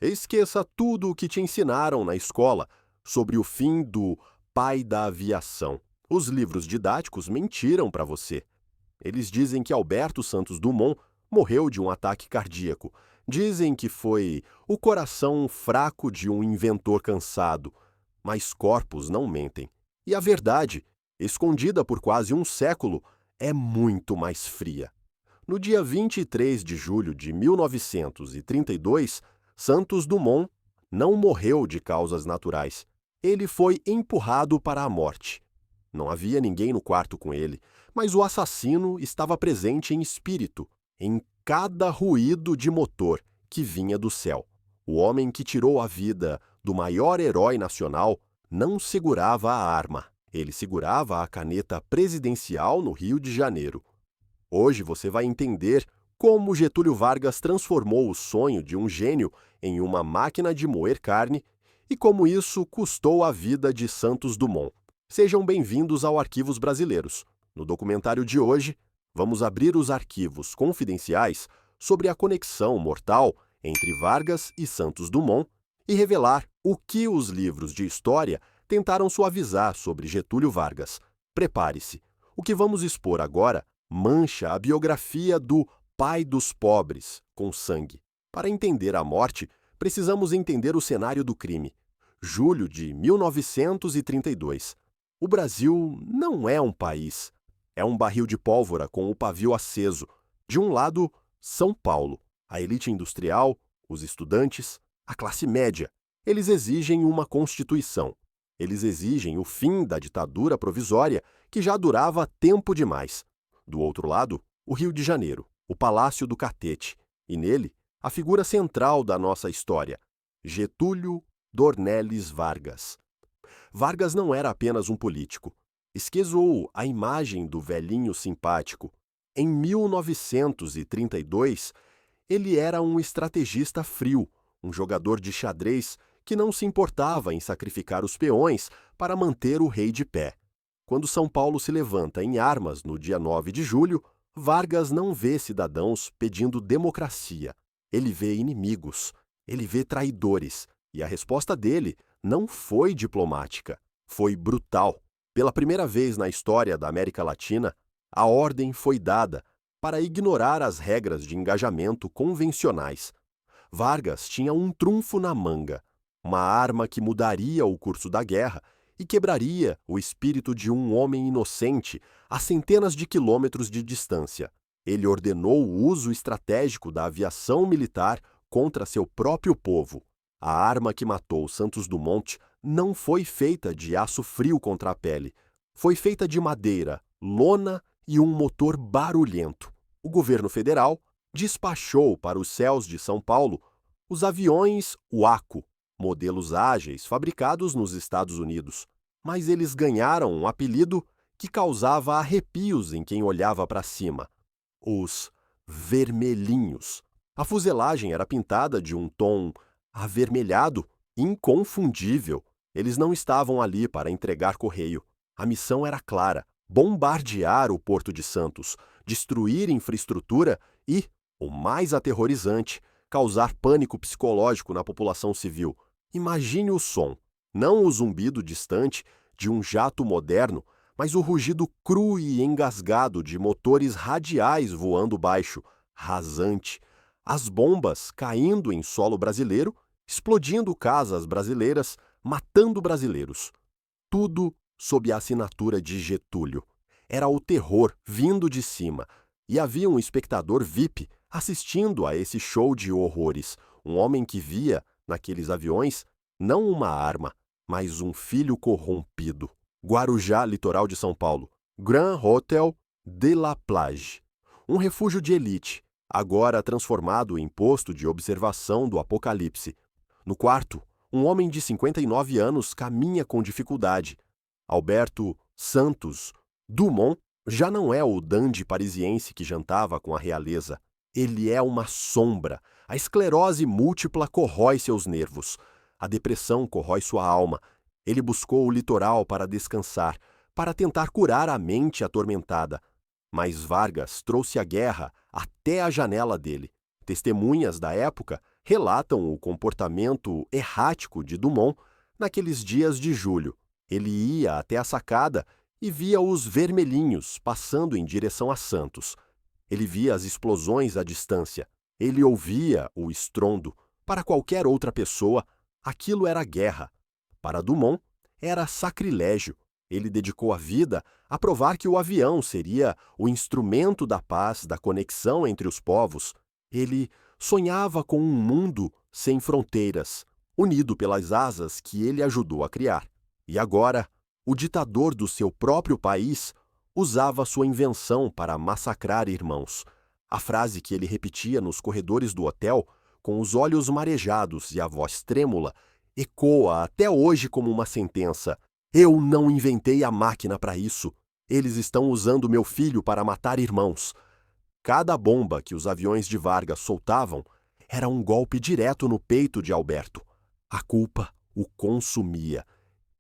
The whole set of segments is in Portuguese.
Esqueça tudo o que te ensinaram na escola sobre o fim do pai da aviação. Os livros didáticos mentiram para você. Eles dizem que Alberto Santos Dumont morreu de um ataque cardíaco. Dizem que foi o coração fraco de um inventor cansado. Mas corpos não mentem. E a verdade, escondida por quase um século, é muito mais fria. No dia 23 de julho de 1932, Santos Dumont não morreu de causas naturais. Ele foi empurrado para a morte. Não havia ninguém no quarto com ele, mas o assassino estava presente em espírito, em cada ruído de motor que vinha do céu. O homem que tirou a vida do maior herói nacional não segurava a arma. Ele segurava a caneta presidencial no Rio de Janeiro. Hoje você vai entender como Getúlio Vargas transformou o sonho de um gênio em uma máquina de moer carne e como isso custou a vida de Santos Dumont. Sejam bem-vindos ao Arquivos Brasileiros. No documentário de hoje, vamos abrir os arquivos confidenciais sobre a conexão mortal entre Vargas e Santos Dumont e revelar o que os livros de história tentaram suavizar sobre Getúlio Vargas. Prepare-se. O que vamos expor agora mancha a biografia do pai dos pobres com sangue. Para entender a morte, precisamos entender o cenário do crime. Julho de 1932. O Brasil não é um país. É um barril de pólvora com o pavio aceso. De um lado, São Paulo, a elite industrial, os estudantes, a classe média. Eles exigem uma Constituição. Eles exigem o fim da ditadura provisória, que já durava tempo demais. Do outro lado, o Rio de Janeiro, o Palácio do Catete, e nele, a figura central da nossa história, Getúlio Dornelles Vargas. Vargas não era apenas um político. Esquezou a imagem do velhinho simpático. Em 1932, ele era um estrategista frio, um jogador de xadrez que não se importava em sacrificar os peões para manter o rei de pé. Quando São Paulo se levanta em armas no dia 9 de julho, Vargas não vê cidadãos pedindo democracia. Ele vê inimigos, ele vê traidores. E a resposta dele não foi diplomática, foi brutal. Pela primeira vez na história da América Latina, a ordem foi dada para ignorar as regras de engajamento convencionais. Vargas tinha um trunfo na manga, uma arma que mudaria o curso da guerra e quebraria o espírito de um homem inocente a centenas de quilômetros de distância. Ele ordenou o uso estratégico da aviação militar contra seu próprio povo. A arma que matou Santos Dumont não foi feita de aço frio contra a pele. Foi feita de madeira, lona e um motor barulhento. O governo federal despachou para os céus de São Paulo os aviões Waco, modelos ágeis fabricados nos Estados Unidos, mas eles ganharam um apelido que causava arrepios em quem olhava para cima: os vermelhinhos. A fuselagem era pintada de um tom avermelhado, inconfundível. Eles não estavam ali para entregar correio. A missão era clara: bombardear o Porto de Santos, destruir infraestrutura e, o mais aterrorizante, causar pânico psicológico na população civil. Imagine o som, não o zumbido distante de um jato moderno, mas o rugido cru e engasgado de motores radiais voando baixo, rasante, as bombas caindo em solo brasileiro, explodindo casas brasileiras, matando brasileiros. Tudo sob a assinatura de Getúlio. Era o terror vindo de cima, e havia um espectador VIP assistindo a esse show de horrores, um homem que via, naqueles aviões, não uma arma, mas um filho corrompido. Guarujá, litoral de São Paulo. Grand Hotel de la Plage. Um refúgio de elite, agora transformado em posto de observação do apocalipse. No quarto, um homem de 59 anos caminha com dificuldade. Alberto Santos Dumont já não é o dandy parisiense que jantava com a realeza. Ele é uma sombra. A esclerose múltipla corrói seus nervos. A depressão corrói sua alma. Ele buscou o litoral para descansar, para tentar curar a mente atormentada. Mas Vargas trouxe a guerra até a janela dele. Testemunhas da época relatam o comportamento errático de Dumont naqueles dias de julho. Ele ia até a sacada e via os vermelhinhos passando em direção a Santos. Ele via as explosões à distância. Ele ouvia o estrondo. Para qualquer outra pessoa, aquilo era guerra. Para Dumont, era sacrilégio. Ele dedicou a vida a provar que o avião seria o instrumento da paz, da conexão entre os povos. Ele sonhava com um mundo sem fronteiras, unido pelas asas que ele ajudou a criar. E agora, o ditador do seu próprio país usava sua invenção para massacrar irmãos. A frase que ele repetia nos corredores do hotel, com os olhos marejados e a voz trêmula, ecoa até hoje como uma sentença. Eu não inventei a máquina para isso. Eles estão usando meu filho para matar irmãos. Cada bomba que os aviões de Vargas soltavam era um golpe direto no peito de Alberto. A culpa o consumia.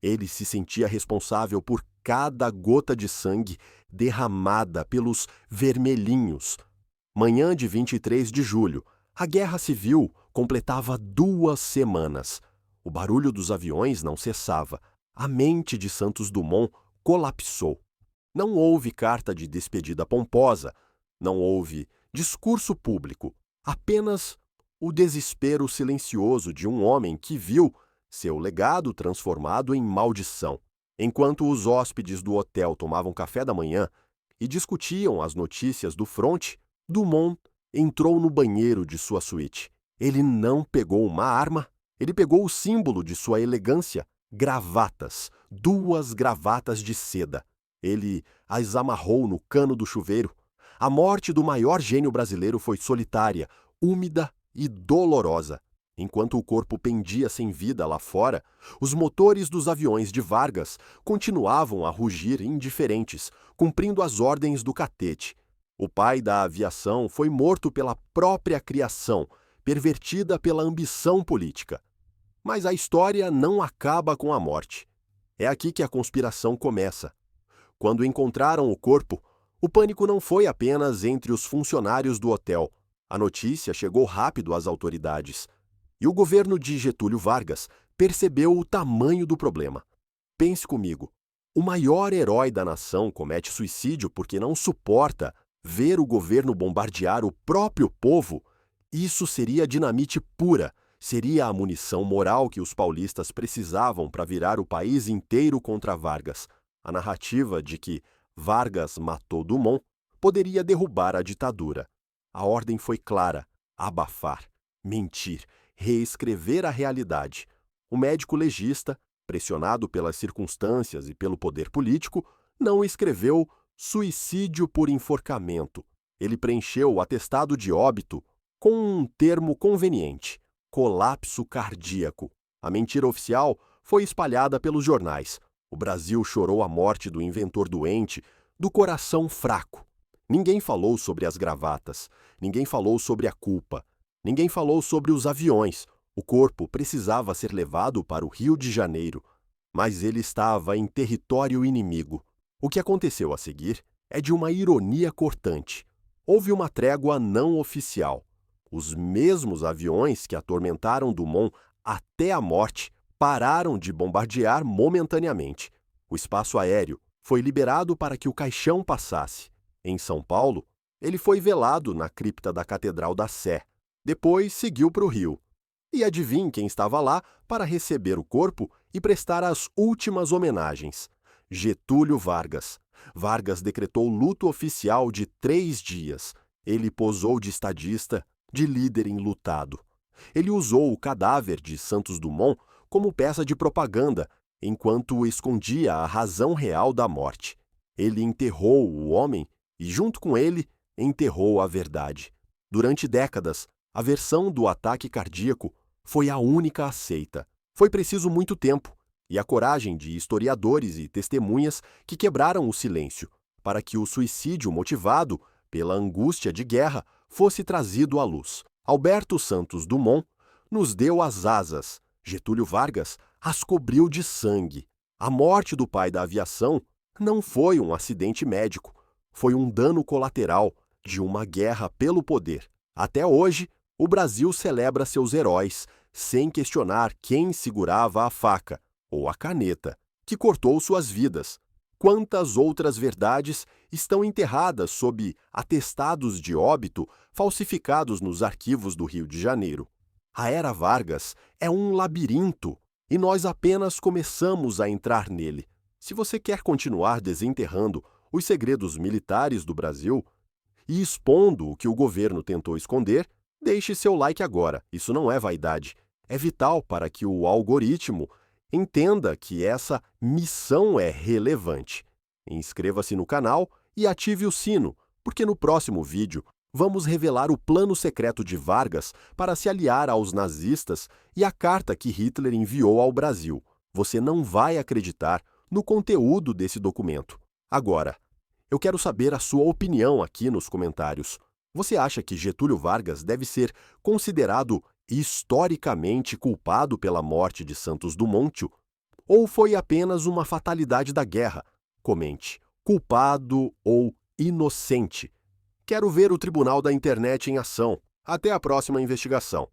Ele se sentia responsável por cada gota de sangue derramada pelos vermelhinhos. Manhã de 23 de julho, a Guerra Civil completava 2 semanas. O barulho dos aviões não cessava. A mente de Santos Dumont colapsou. Não houve carta de despedida pomposa, não houve discurso público, apenas o desespero silencioso de um homem que viu seu legado transformado em maldição. Enquanto os hóspedes do hotel tomavam café da manhã e discutiam as notícias do fronte, Dumont entrou no banheiro de sua suíte. Ele não pegou uma arma, ele pegou o símbolo de sua elegância, gravatas, 2 gravatas de seda. Ele as amarrou no cano do chuveiro. A morte do maior gênio brasileiro foi solitária, úmida e dolorosa. Enquanto o corpo pendia sem vida lá fora, os motores dos aviões de Vargas continuavam a rugir indiferentes, cumprindo as ordens do catete. O pai da aviação foi morto pela própria criação, pervertida pela ambição política. Mas a história não acaba com a morte. É aqui que a conspiração começa. Quando encontraram o corpo, o pânico não foi apenas entre os funcionários do hotel. A notícia chegou rápido às autoridades. E o governo de Getúlio Vargas percebeu o tamanho do problema. Pense comigo, o maior herói da nação comete suicídio porque não suporta ver o governo bombardear o próprio povo? Isso seria dinamite pura, seria a munição moral que os paulistas precisavam para virar o país inteiro contra Vargas. A narrativa de que Vargas matou Dumont poderia derrubar a ditadura. A ordem foi clara: abafar, mentir, reescrever a realidade. O médico legista, pressionado pelas circunstâncias e pelo poder político, não escreveu suicídio por enforcamento. Ele preencheu o atestado de óbito com um termo conveniente: colapso cardíaco. A mentira oficial foi espalhada pelos jornais. O Brasil chorou a morte do inventor doente, do coração fraco. Ninguém falou sobre as gravatas, ninguém falou sobre a culpa, ninguém falou sobre os aviões. O corpo precisava ser levado para o Rio de Janeiro, mas ele estava em território inimigo. O que aconteceu a seguir é de uma ironia cortante. Houve uma trégua não oficial. Os mesmos aviões que atormentaram Dumont até a morte pararam de bombardear momentaneamente. O espaço aéreo foi liberado para que o caixão passasse. Em São Paulo, ele foi velado na cripta da Catedral da Sé. Depois seguiu para o Rio. E adivinhe quem estava lá para receber o corpo e prestar as últimas homenagens? Getúlio Vargas. Vargas decretou luto oficial de 3 dias. Ele posou de estadista, de líder enlutado. Ele usou o cadáver de Santos Dumont como peça de propaganda, enquanto escondia a razão real da morte. Ele enterrou o homem e, junto com ele, enterrou a verdade. Durante décadas, a versão do ataque cardíaco foi a única aceita. Foi preciso muito tempo e a coragem de historiadores e testemunhas que quebraram o silêncio para que o suicídio motivado pela angústia de guerra fosse trazido à luz. Alberto Santos Dumont nos deu as asas. Getúlio Vargas as cobriu de sangue. A morte do pai da aviação não foi um acidente médico, foi um dano colateral de uma guerra pelo poder. Até hoje, O Brasil celebra seus heróis sem questionar quem segurava a faca, ou a caneta, que cortou suas vidas. Quantas outras verdades estão enterradas sob atestados de óbito falsificados nos arquivos do Rio de Janeiro? A Era Vargas é um labirinto e nós apenas começamos a entrar nele. Se você quer continuar desenterrando os segredos militares do Brasil e expondo o que o governo tentou esconder, deixe seu like agora. Isso não é vaidade. É vital para que o algoritmo entenda que essa missão é relevante. Inscreva-se no canal e ative o sino, porque no próximo vídeo vamos revelar o plano secreto de Vargas para se aliar aos nazistas e a carta que Hitler enviou ao Brasil. Você não vai acreditar no conteúdo desse documento. Agora, eu quero saber a sua opinião aqui nos comentários. Você acha que Getúlio Vargas deve ser considerado historicamente culpado pela morte de Santos Dumont? Ou foi apenas uma fatalidade da guerra? Comente, culpado ou inocente? Quero ver o Tribunal da Internet em ação. Até a próxima investigação.